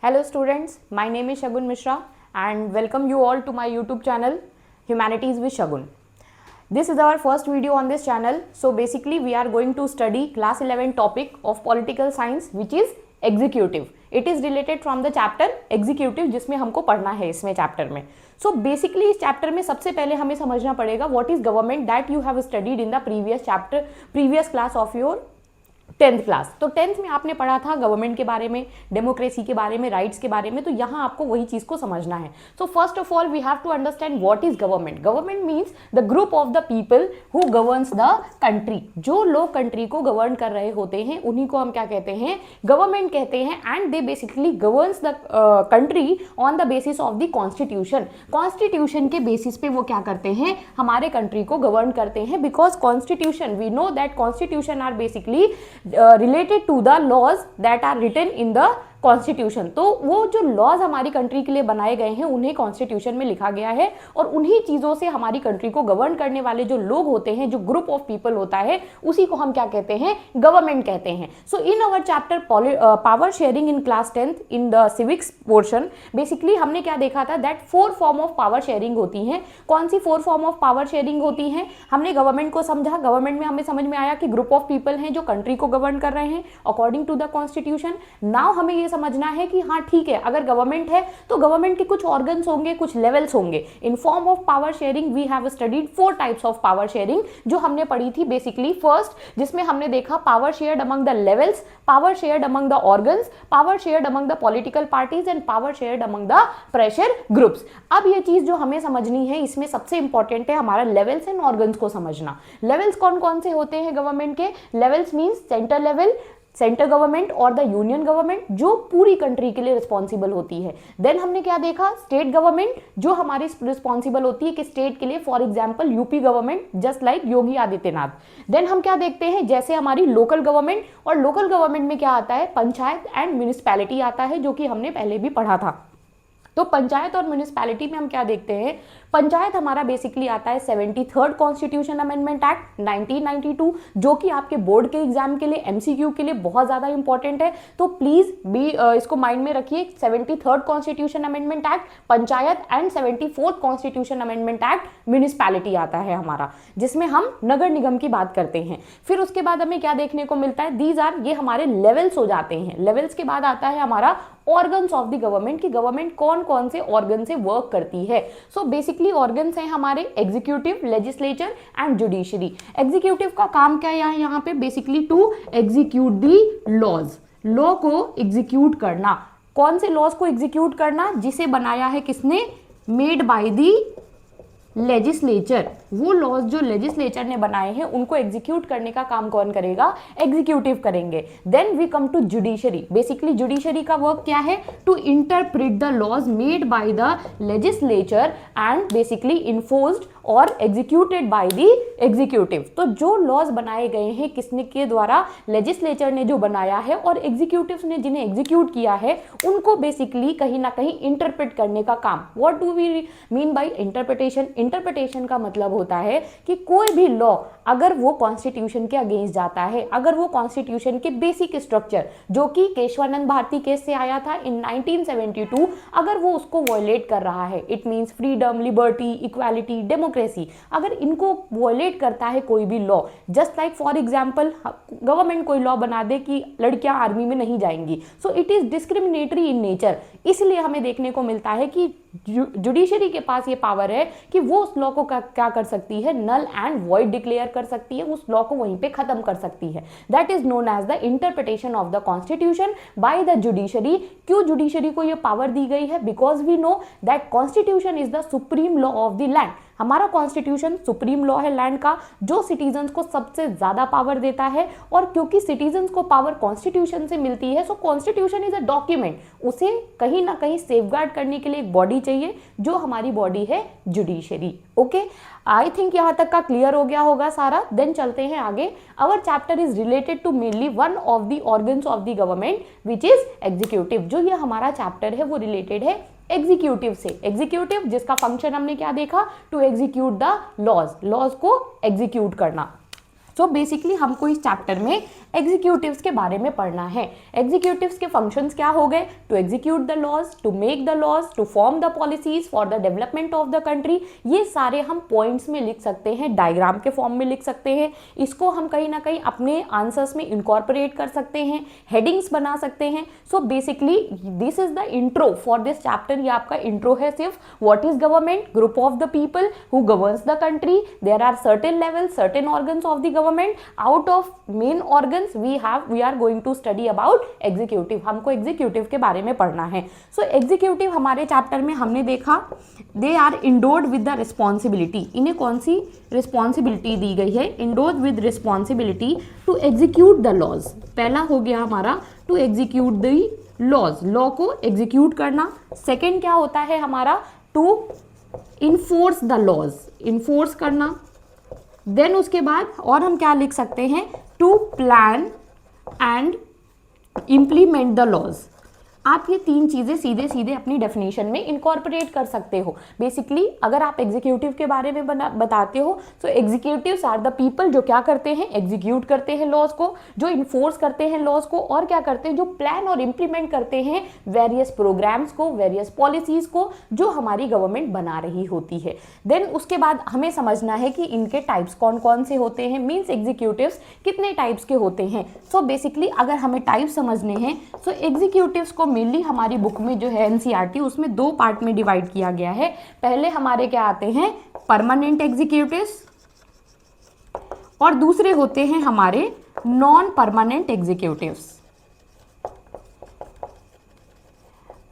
Hello students, my name is Shagun Mishra and welcome you all to my YouTube channel Humanities with Shagun. This is our first video on this channel. So basically we are going to study class 11 topic of political science which is executive. It is related from the chapter executive जिसमें हमको पढ़ना है इसमें chapter में. So basically इस chapter में सबसे पहले हमें समझना पड़ेगा what is government that you have studied in the previous class of your 10th class. तो 10th में आपने पढ़ा था गवर्नमेंट के बारे में, डेमोक्रेसी के बारे में, राइट्स के बारे में. तो यहाँ आपको वही चीज को समझना है. So first of all we have to understand what is government. Government means the group of the people who governs the country. जो लोग कंट्री को गवर्न कर रहे होते हैं उन्हीं को हम क्या कहते हैं, गवर्नमेंट कहते हैं. And they basically governs the country on the basis of the constitution. Constitution के बेसिस पे वो क्या करते हैं, हमारे कंट्री को गवर्न करते हैं. Because constitution, we know that constitution are basically related to the laws that are written in the constitution. तो वो जो लॉज हमारी कंट्री के लिए बनाए गए हैं उन्हें कॉन्स्टिट्यूशन में लिखा गया है और उन्हीं चीज़ों से हमारी कंट्री को गवर्न करने वाले जो लोग होते हैं, जो ग्रुप ऑफ पीपल होता है, उसी को हम क्या कहते हैं, गवर्नमेंट कहते हैं. So in our chapter power sharing in class 10th in the civics portion basically हमने क्या देखा था, that 4 form of power sharing होती हैं. कौन सी 4 फॉर्म ऑफ पावर शेयरिंग होती हैं. हमने गवर्नमेंट को समझा. गवर्नमेंट में हमें समझ में आया कि ग्रुप ऑफ पीपल हैं जो कंट्री को गवर्न कर रहे हैं according to the constitution. Now हमें ये समझना है कि हाँ ठीक है, अगर गवर्नमेंट है तो गवर्नमेंट के कुछ ऑर्गन्स होंगे, कुछ लेवल्स होंगे. In form of power sharing we have studied 4 types of power sharing जो हमने पढ़ी थी बेसिकली. फर्स्ट जिसमें हमने देखा power shared among the levels, power shared among the organs, power shared among the political parties and power shared among the pressure groups. अब ये चीज जो हमें समझनी है इसमें सबसे इंपॉर्टेंट है हमारा लेवल्स एंड ऑर्गन्स को समझना. लेवल्स कौन कौन से होते हैं गवर्नमेंट के. Levels means centre level, central government और द यूनियन गवर्नमेंट जो पूरी कंट्री के लिए रिस्पॉन्सिबल होती है. देन हमने क्या देखा, स्टेट गवर्नमेंट जो हमारी रिस्पॉन्सिबल होती है कि स्टेट के लिए, for example UP government just like Yogi Adityanath. Then हम क्या देखते हैं, जैसे हमारी लोकल गवर्नमेंट, और लोकल गवर्नमेंट में क्या आता है, पंचायत एंड म्यूनिसिपैलिटी आता है जो कि हमने पहले भी पढ़ा था. तो पंचायत और म्यूनिसिपैलिटी में हम क्या देखते हैं, पंचायत हमारा बेसिकली आता है 73rd कॉन्स्टिट्यूशन अमेंडमेंट एक्ट 1992 जो कि आपके बोर्ड के एग्जाम के लिए, एमसीक्यू के लिए बहुत ज्यादा इंपॉर्टेंट है. तो प्लीज भी इसको माइंड में रखिए. 73rd constitution amendment act panchayat and 74th constitution amendment act municipality आता है हमारा, जिसमें हम नगर निगम की बात करते हैं. फिर उसके बाद हमें क्या देखने को मिलता है, दीज आर, ये हमारे लेवल्स हो जाते हैं. लेवल्स के बाद आता है हमारा ऑर्गन्स ऑफ द गवर्नमेंट की गवर्नमेंट कौन कौन से ऑर्गन से वर्क करती है. सो बेसिकली ऑर्गन्स हैं हमारे executive, legislature and judiciary. Executive का काम क्या है यहाँ पे, basically to execute the laws. Law को एग्जीक्यूट करना. कौन से लॉज को एग्जीक्यूट करना, जिसे बनाया है किसने, मेड बाय दी लेजिस्लेचर. वो लॉज जो लेजिस्लेचर ने बनाए हैं उनको एग्जीक्यूट करने का काम कौन करेगा, एग्जीक्यूटिव करेंगे. Then we come to judiciary. Basically judiciary का वर्क क्या है, to interpret the laws made by the legislature and basically enforced और एग्जीक्यूटेड बाय द एग्जीक्यूटिव. तो जो लॉज बनाए गए हैं किसने के द्वारा, लेजिस्लेचर ने जो बनाया है और एग्जीक्यूटिव ने जिन्हें एग्जीक्यूट किया है उनको बेसिकली कहीं ना कहीं इंटरप्रेट करने का काम. What do we mean by interpretation. Interpretation का मतलब होता है कि कोई भी लॉ अगर वो कॉन्स्टिट्यूशन के अगेंस्ट जाता है, अगर वो कॉन्स्टिट्यूशन के बेसिक स्ट्रक्चर जो कि केशवानंद भारती केस से आया था इन 1972, अगर वो उसको वॉयलेट कर रहा है, it means freedom, liberty, equality, democracy, अगर इनको वॉयलेट करता है कोई भी law, just like for example government कोई लॉ बना दे कि लड़कियां आर्मी में नहीं जाएंगी, so it is discriminatory in nature. इसलिए हमें देखने को मिलता है कि जुडिशरी के पास ये पावर है कि वो उस लॉ को क्या कर सकती है, नल एंड वॉइड डिक्लेयर कर सकती है, उस लॉ को वहीं पे खत्म कर सकती है. That is known as the interpretation of the constitution by the judiciary. क्यों जुडिशरी को ये पावर दी गई है, because we know that constitution is the supreme law of the land. हमारा कॉन्स्टिट्यूशन सुप्रीम लॉ है लैंड का, जो सिटीजन्स को सबसे ज्यादा पावर देता है. और क्योंकि सिटीजन्स को पावर कॉन्स्टिट्यूशन से मिलती है, सो कॉन्स्टिट्यूशन इज अ डॉक्यूमेंट. उसे कहीं ना कहीं सेफगार्ड करने के लिए एक बॉडी चाहिए, जो हमारी बॉडी है जुडिशरी. ओके, आई थिंक यहाँ तक का क्लियर हो गया होगा सारा. देन चलते हैं आगे. Our chapter is related to mainly one of the organs of the government which is executive. जो ये हमारा चैप्टर है वो रिलेटेड है एग्जीक्यूटिव से. एग्जीक्यूटिव जिसका फंक्शन हमने क्या देखा, to execute the laws, laws को एग्जीक्यूट करना. सो बेसिकली हमको इस चैप्टर में एग्जीक्यूटिव्स के बारे में पढ़ना है। एग्जीक्यूटिव्स के फंक्शंस क्या हो गए? To execute the laws, to make the laws, to form the policies for the development of the country. ये सारे हम पॉइंट्स में लिख सकते हैं, डायग्राम के फॉर्म में लिख सकते हैं। इसको हम कहीं ना कहीं अपने आंसर्स में इनकॉर्पोरेट कर सकते हैं, हेडिंग्स बना सकते हैं। So basically this is the intro for this chapter. ये आपका इंट्रो है सिर्फ। What is government? Group of the people who governs the country. There are certain levels, certain organs of the government. Out of main organs we are going to study about executive. हमको executive के बारे में पढ़ना है। सो executive हमारे chapter में हमने देखा, they are endowed with the responsibility. इन्हें कौन सी रिस्पॉन्सिबिलिटी दी गई है? Endowed with responsibility to execute the laws. पहला हो गया हमारा to execute the laws, law को एग्जीक्यूट करना। सेकेंड क्या होता है हमारा? To enforce the laws, enforce करना। देन उसके बाद और हम क्या लिख सकते हैं? To plan and implement the laws. आप ये तीन चीजें सीधे सीधे अपनी डेफिनेशन में इनकॉर्पोरेट कर सकते हो। बेसिकली अगर आप एग्जीक्यूटिव के बारे में बताते हो तो एग्जीक्यूटिव्स आर द पीपल जो क्या करते हैं? एग्जीक्यूट करते हैं लॉज को, जो इन्फोर्स करते हैं लॉज को, और क्या करते हैं? जो प्लान और इम्प्लीमेंट करते हैं वेरियस प्रोग्राम्स को, वेरियस पॉलिसीज को जो हमारी गवर्नमेंट बना रही होती है। देन उसके बाद हमें समझना है कि इनके टाइप्स कौन कौन से होते हैं, मीन्स एग्जीक्यूटिव्स कितने टाइप्स के होते हैं। सो बेसिकली अगर हमें टाइप समझने हैं तो एग्जीक्यूटिव्स को मेनली हमारी बुक में जो है एनसीईआरटी, उसमें दो पार्ट में डिवाइड किया गया है। पहले हमारे क्या आते हैं? परमानेंट एग्जीक्यूटिव्स, और दूसरे होते हैं हमारे नॉन परमानेंट एग्जीक्यूटिव्स।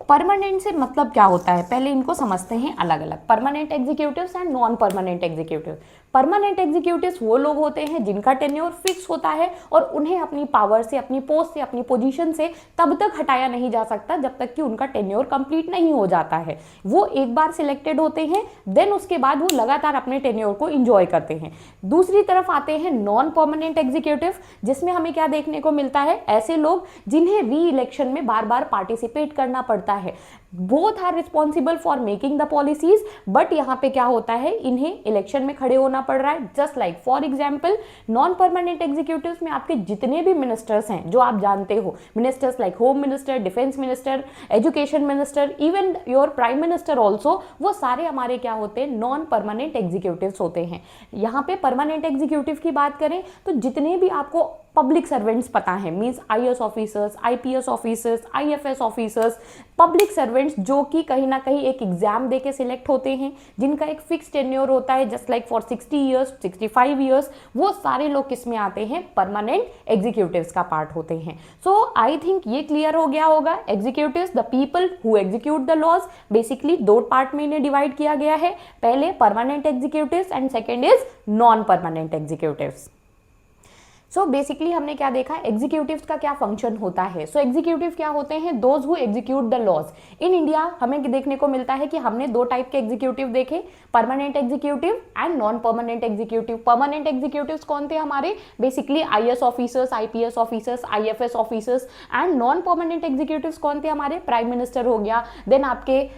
परमानेंट से मतलब क्या होता है? पहले इनको समझते हैं अलग अलग, permanent executives and non permanent executive. Permanent executives वो लोग होते हैं जिनका टेन्योर फिक्स होता है और उन्हें अपनी पावर से, अपनी पोस्ट से, अपनी पोजीशन से तब तक हटाया नहीं जा सकता जब तक कि उनका टेन्योर कंप्लीट नहीं हो जाता है। वो एक बार सिलेक्टेड होते हैं, देन उसके बाद वो लगातार अपने टेन्योर को इंजॉय करते हैं। दूसरी तरफ आते हैं नॉन परमानेंट एग्जीक्यूटिव, जिसमें हमें क्या देखने को मिलता है? ऐसे लोग जिन्हें री इलेक्शन में बार बार पार्टिसिपेट करना पड़ता है। Both are responsible for making the policies, but यहाँ पे क्या होता है? इन्हें इलेक्शन में खड़े होना पड़ रहा है। Just like for example non permanent executives में आपके जितने भी मिनिस्टर्स हैं जो आप जानते हो, ministers like home minister, defence minister, education minister, even your prime minister also, वो सारे हमारे क्या होते हैं? नॉन परमानेंट एग्जीक्यूटिव्स होते हैं। यहाँ पे परमानेंट एग्जीक्यूटिव की बात करें तो जितने भी आपको पब्लिक सर्वेंट्स पता है, means IAS officers, IPS officers, IFS officers, public servants जो कि कहीं ना कहीं एक एग्जाम देके सिलेक्ट होते हैं, जिनका एक फिक्स टेन्योर होता है just like for 60 years, 65 years, वो सारे लोग किस में आते हैं? परमानेंट एग्जीक्यूटिव्स का पार्ट होते हैं। सो आई थिंक ये क्लियर हो गया होगा। Executives the people who execute the laws. Basically दो पार्ट में इन्हें डिवाइड किया गया है, पहले permanent executives and second is non permanent executives. So basically हमने क्या देखा? एग्जीक्यूटिव्स का क्या फंक्शन होता है। सो एग्जीक्यूटिव क्या होते हैं? Those who execute the laws. In India हमें देखने को मिलता है कि हमने दो टाइप के एग्जीक्यूटिव देखे, permanent executive and non permanent executive. Permanent executives कौन थे हमारे? Basically IAS officers, IPS officers, IFS officers. And non permanent executives कौन थे हमारे? प्राइम मिनिस्टर हो गया, देन आपके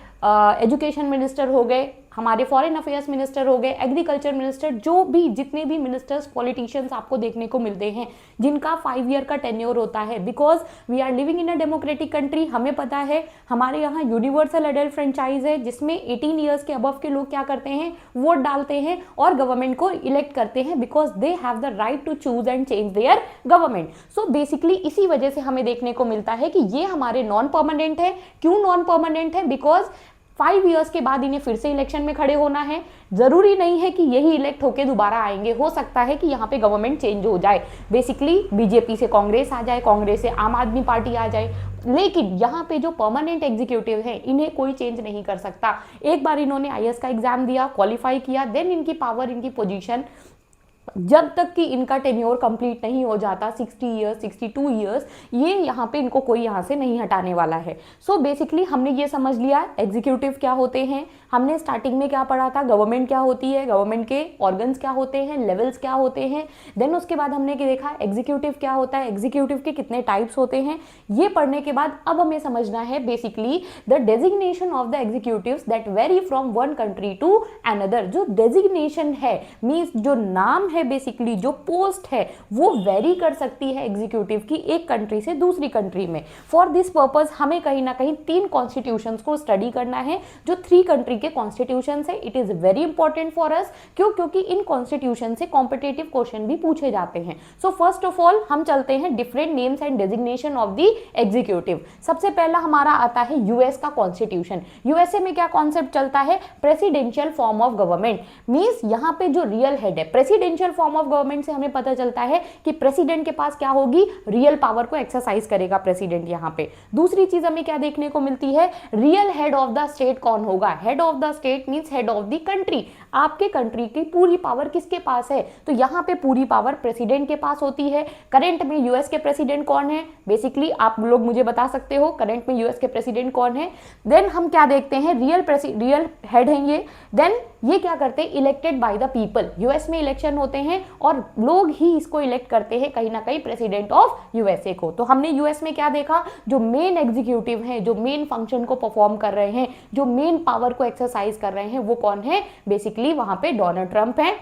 एजुकेशन मिनिस्टर हो गए, हमारे फॉरेन अफेयर्स मिनिस्टर हो गए, एग्रीकल्चर मिनिस्टर, जो भी जितने भी मिनिस्टर्स, पॉलिटिशियंस आपको देखने को मिलते हैं जिनका 5 ईयर का टेन्योर होता है। Because we are living in a democratic country, हमें पता है हमारे यहाँ यूनिवर्सल एडल्ट फ्रेंचाइज है जिसमें 18 ईयर्स के अबव के लोग क्या करते हैं? वोट डालते हैं और गवर्नमेंट को इलेक्ट करते हैं, because they have the right to choose and change their government. So basically इसी वजह से हमें देखने को मिलता है कि ये हमारे नॉन परमानेंट है। क्यों नॉन परमानेंट है? बिकॉज 5 ईयर्स के बाद इन्हें फिर से इलेक्शन में खड़े होना है। जरूरी नहीं है कि यही इलेक्ट होके दोबारा आएंगे, हो सकता है कि यहाँ पे गवर्नमेंट चेंज हो जाए, बेसिकली बीजेपी से कांग्रेस आ जाए, कांग्रेस से आम आदमी पार्टी आ जाए, लेकिन यहाँ पे जो परमानेंट एग्जीक्यूटिव है इन्हें कोई चेंज नहीं कर सकता। एक बार इन्होंने आईएएस का एग्जाम दिया, क्वालिफाई किया, देन इनकी पावर, इनकी पोजीशन जब तक कि इनका टेन्योर कंप्लीट नहीं हो जाता 60 ईयर्स, 62 ईयर्स, ये यहाँ पे इनको कोई यहाँ से नहीं हटाने वाला है। सो बेसिकली हमने ये समझ लिया एग्जीक्यूटिव क्या होते हैं। हमने स्टार्टिंग में क्या पढ़ा था? गवर्नमेंट क्या होती है, गवर्नमेंट के ऑर्गन्स क्या होते हैं, लेवल्स क्या होते हैं। देन उसके बाद हमने क्या देखा? एग्जीक्यूटिव क्या होता है, एग्जीक्यूटिव के कितने टाइप्स होते हैं। ये पढ़ने के बाद अब हमें समझना है basically the designation of the executives that vary from one country to another. जो डेजिग्नेशन है मीन्स जो नाम है बेसिकली, जो पोस्ट है वो वेरी कर सकती है एग्जीक्यूटिव की एक कंट्री से दूसरी कंट्री में। फॉर दिस पर्पज हमें कहीं ना कहीं 3 कॉन्स्टिट्यूशंस को स्टडी करना है जो 3 कंट्री के कॉन्स्टिट्यूशंस है। It is very important for us, क्यों? क्योंकि इन कॉन्स्टिट्यूशन से कॉम्पिटेटिव क्वेश्चन भी पूछे जाते हैं। सो फर्स्ट ऑफ ऑल हम चलते हैं different names and designation of the executive. सबसे पहला हमारा आता है यूएस का कॉन्स्टिट्यूशन। यूएसए में क्या कॉन्सेप्ट चलता है? Presidential form of government. Means यहाँ पे जो रियल हेड है, प्रेसिडेंशियल फॉर्म ऑफ गवर्नमेंट से हमें पता चलता है कि प्रेसिडेंट के पास क्या होगी, रियल पावर को एक्सरसाइज करेगा प्रेसिडेंट यहाँ पे। दूसरी चीज हमें क्या देखने को मिलती है, real head of the state कौन होगा? Head of the state means head of the country. आपके कंट्री की पूरी पावर किसके पास है? तो यहाँ पे पूरी पावर प्रेसिडेंट के पास होती है। करंट में यूएस के प्रेसिडेंट कौन है? बेसिकली आप लोग मुझे बता सकते हो करंट में यूएस के प्रेसिडेंट कौन है। देन हम क्या देखते हैं, रियल हेड हैं ये। देन ये क्या करते हैं, elected by the people. US में इलेक्शन होते हैं और लोग ही इसको इलेक्ट करते हैं कहीं ना कहीं प्रेसिडेंट ऑफ यूएसए को। तो हमने यूएस में क्या देखा, जो मेन एग्जीक्यूटिव हैं, जो मेन फंक्शन को परफॉर्म कर रहे हैं, जो मेन पावर को एक्सरसाइज कर रहे हैं, वो कौन है? बेसिकली वहां पे डोनाल्ड ट्रंप है,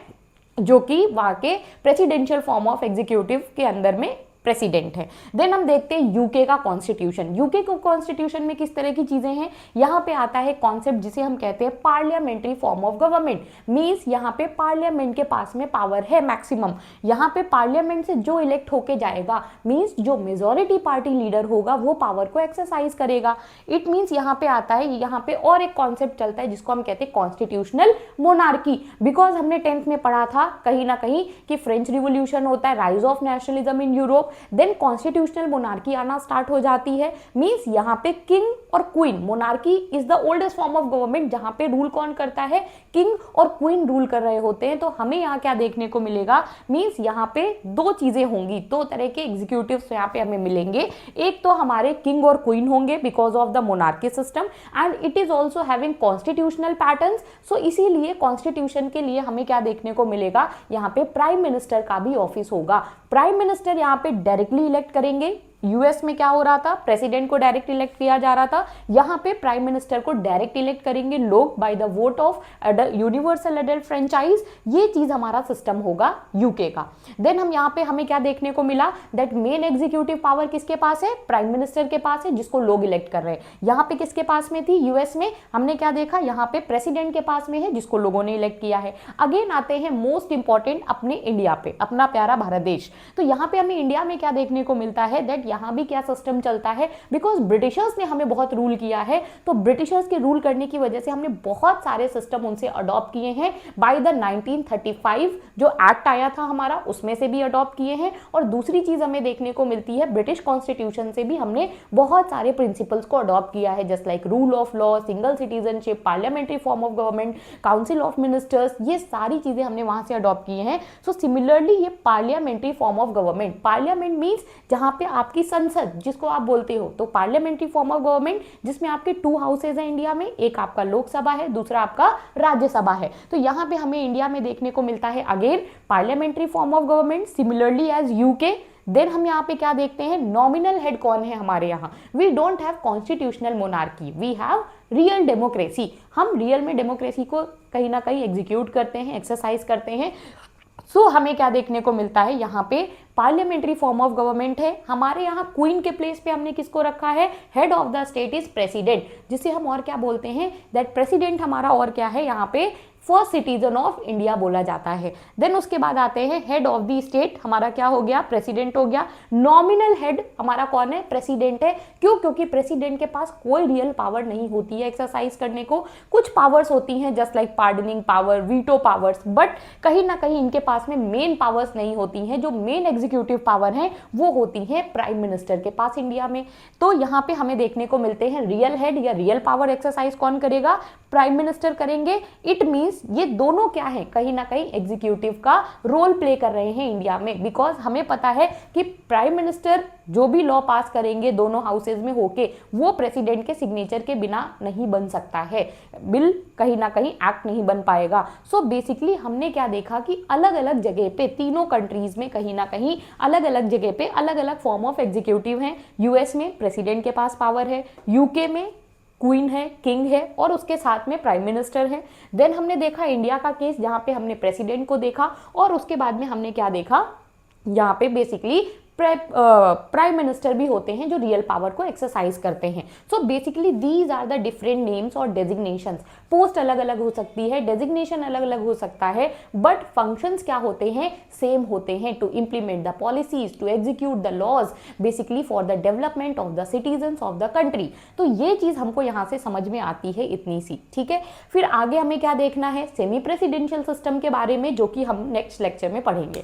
जो कि वहां के प्रेसिडेंशियल फॉर्म ऑफ एग्जीक्यूटिव के अंदर में प्रेसिडेंट है। देन हम देखते हैं यूके का कॉन्स्टिट्यूशन। यूके को कॉन्स्टिट्यूशन में किस तरह की चीजें हैं, यहाँ पे आता है कॉन्सेप्ट जिसे हम कहते हैं parliamentary form of government. Means यहाँ पे पार्लियामेंट के पास में पावर है मैक्सिमम। यहाँ पे पार्लियामेंट से जो इलेक्ट होके जाएगा, मींस जो मेजोरिटी पार्टी लीडर होगा वो पावर को एक्सरसाइज करेगा। इट मींस यहाँ पे आता है, यहाँ पे और एक कॉन्सेप्ट चलता है जिसको हम कहते हैं कॉन्स्टिट्यूशनल मोनार्की। बिकॉज हमने 10th में पढ़ा था कहीं ना कहीं कि फ्रेंच रिवोल्यूशन होता है, rise of nationalism in Europe, then constitutional monarchy आना स्टार्ट हो जाती है। मींस यहाँ पे किंग और queen, monarchy is the oldest form of government जहां पे रूल कौन करता है, किंग और क्वीन रूल कर रहे होते हैं। तो हमें यहाँ क्या देखने को मिलेगा, मींस यहाँ पे 2 चीजें होंगी, 2 तरह के एग्जीक्यूटिव्स यहाँ पे हमें मिलेंगे। एक तो हमारे किंग और क्वीन होंगे because of the monarchy system, and it is also having constitutional patterns. So इसीलिए कॉन्स्टिट्यूशन के लिए हमें क्या देखने को मिलेगा, यहाँ पे प्राइम मिनिस्टर का भी ऑफिस होगा। प्राइम मिनिस्टर यहाँ पे डायरेक्टली इलेक्ट करेंगे। यूएस में क्या हो रहा था, प्रेसिडेंट को डायरेक्ट इलेक्ट किया जा रहा था, यहाँ पे प्राइम मिनिस्टर को डायरेक्ट इलेक्ट करेंगे लोग by the vote of universal adult franchise. ये चीज हमारा सिस्टम होगा यूके का। देन हम यहाँ पे हमें क्या देखने को मिला, दैट मेन एग्जीक्यूटिव पावर किसके पास है, प्राइम मिनिस्टर के पास है, जिसको लोग इलेक्ट कर रहे हैं। यहाँ पे किसके पास में थी, यूएस में हमने क्या देखा, यहाँ पे प्रेसिडेंट के पास में है जिसको लोगों ने इलेक्ट किया है। अगेन आते हैं मोस्ट इंपॉर्टेंट अपने इंडिया पे, अपना प्यारा भारत देश। तो यहाँ पे हमें इंडिया में क्या देखने को मिलता है, दैट यहाँ भी क्या सिस्टम चलता है, बिकॉज ब्रिटिशर्स ने हमें बहुत रूल किया है, तो ब्रिटिशर्स के रूल करने की वजह से हमने बहुत सारे सिस्टम उनसे अडॉप्ट किए हैं। बाय द 1935 जो एक्ट आया था हमारा, उसमें से भी अडॉप्ट किए हैं। और दूसरी चीज हमें देखने को मिलती है, ब्रिटिश कॉन्स्टिट्यूशन से भी हमने बहुत सारे प्रिंसिपल्स को अडॉप्ट किया है, just like rule of law, single citizenship, parliamentary form of government, council of ministers, ये सारी चीजें हमने वहां से अडॉप्ट की हैं। सो सिमिलरली ये parliamentary form of government, parliament means जहां पे आपकी संसद जिसको आप बोलते हो, तो पार्लियामेंट्री फॉर्म ऑफ गवर्नमेंट जिसमें आपके 2 हाउसेज हैं इंडिया में, एक आपका लोकसभा है, दूसरा आपका राज्यसभा है। तो यहाँ पे हमें इंडिया में देखने को मिलता है again parliamentary form of government similarly as UK. Then हम यहाँ पे क्या देखते हैं, नॉमिनल हेड कौन है हमारे यहाँ, we don't have constitutional monarchy, we have real democracy. हम रियल में डेमोक्रेसी को कहीं ना कहीं एग्जीक्यूट करते हैं, एक्सरसाइज करते हैं। सो हमें क्या देखने को मिलता है, यहाँ पे पार्लियामेंट्री फॉर्म ऑफ गवर्नमेंट है। हमारे यहाँ क्वीन के प्लेस पे हमने किसको रखा है, head of the state is president, जिसे हम और क्या बोलते हैं, दैट प्रेसिडेंट हमारा और क्या है, यहाँ पे फर्स्ट सिटीजन ऑफ इंडिया बोला जाता है। देन उसके बाद आते हैं हेड ऑफ द स्टेट, हमारा क्या हो गया, प्रेसिडेंट हो गया। नॉमिनल हेड हमारा कौन है, प्रेसिडेंट है। क्यों, क्योंकि प्रेसिडेंट के पास कोई रियल पावर नहीं होती है एक्सरसाइज करने को। कुछ पावर्स होती हैं just like pardoning power, veto powers, but कहीं ना कहीं इनके पास में मेन पावर्स नहीं होती हैं। जो मेन एग्जीक्यूटिव पावर है वो होती है प्राइम मिनिस्टर के पास इंडिया में। तो यहाँ पे हमें देखने को मिलते हैं रियल हेड या रियल पावर एक्सरसाइज कौन करेगा, प्राइम मिनिस्टर करेंगे। इट मींस ये दोनों क्या है, कहीं ना कहीं एग्जीक्यूटिव का रोल प्ले कर रहे हैं इंडिया में। बिकॉज हमें पता है कि प्राइम मिनिस्टर जो भी लॉ पास करेंगे दोनों हाउसेज में होके, वो प्रेसिडेंट के सिग्नेचर के बिना नहीं बन सकता है, बिल कहीं ना कहीं एक्ट नहीं बन पाएगा। सो बेसिकली हमने क्या देखा कि अलग अलग जगह पे तीनों कंट्रीज में कहीं ना कहीं अलग अलग जगह पे अलग अलग फॉर्म ऑफ एग्जीक्यूटिव हैं। यूएस में प्रेसिडेंट के पास पावर है, यूके में क्वीन है, किंग है और उसके साथ में प्राइम मिनिस्टर है। देन हमने देखा इंडिया का केस जहाँ पे हमने प्रेसिडेंट को देखा और उसके बाद में हमने क्या देखा, यहाँ पे बेसिकली प्राइम मिनिस्टर भी होते हैं जो रियल पावर को एक्सरसाइज करते हैं। So basically these are the different names और डेजिग्नेशंस। पोस्ट अलग अलग हो सकती है, डेजिग्नेशन अलग अलग हो सकता है, बट फंक्शंस क्या होते हैं, सेम होते हैं, to implement the policies, to execute the laws, basically for the development of the citizens of the country. तो ये चीज हमको यहाँ से समझ में आती है इतनी सी, ठीक है। फिर आगे हमें क्या देखना है, सेमी प्रेसिडेंशियल सिस्टम के बारे में, जो कि हम नेक्स्ट लेक्चर में पढ़ेंगे।